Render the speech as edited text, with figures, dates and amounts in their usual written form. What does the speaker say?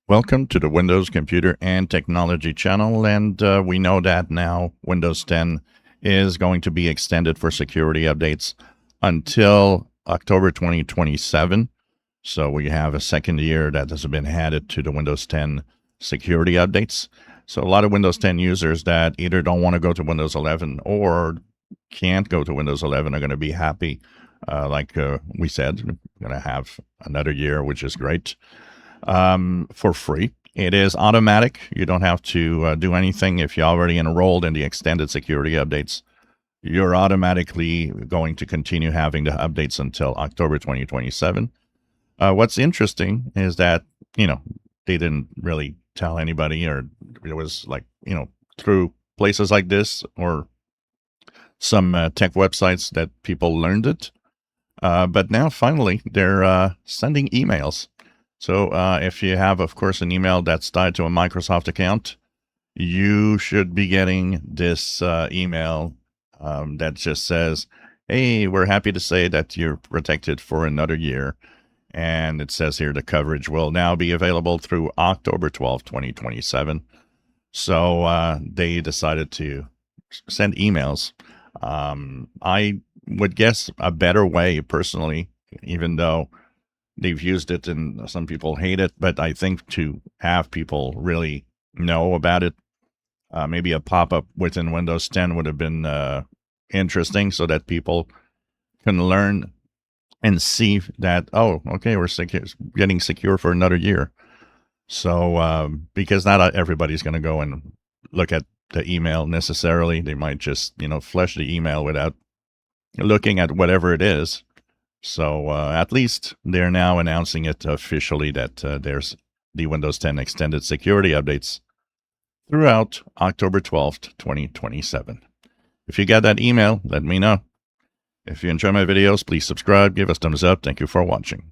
Welcome to the Windows Computer and Technology channel, and we know that now Windows 10 is going to be extended for security updates until October 2027. So we have a second year that has been added to the Windows 10 security updates. So a lot of Windows 10 users that either don't want to go to Windows 11 or can't go to Windows 11 are going to be happy. Like we said, we're going to have another year, which is great. For free. It is automatic. You don't have to do anything. If you're already enrolled in the extended security updates, you're automatically going to continue having the updates until October 2027. What's interesting is that, they didn't really tell anybody, or it was like, through places like this or some tech websites that people learned it. But now finally they're sending emails. So if you have, of course, an email that's tied to a Microsoft account, you should be getting this email that just says, hey, we're happy to say that you're protected for another year. And it says here the coverage will now be available through October 12th, 2027. So they decided to send emails. I would guess a better way, personally, even though they've used it and some people hate it, but I think to have people really know about it, maybe a pop-up within Windows 10 would have been interesting, so that people can learn and see that, oh, okay, we're getting secure for another year. So because not everybody's going to go and look at the email necessarily. They might just, flush the email without looking at whatever it is. So at least they're now announcing it officially that there's the Windows 10 extended security updates throughout October 12th, 2027. If you got that email, let me know. If you enjoy my videos, please subscribe, give us thumbs up. Thank you for watching.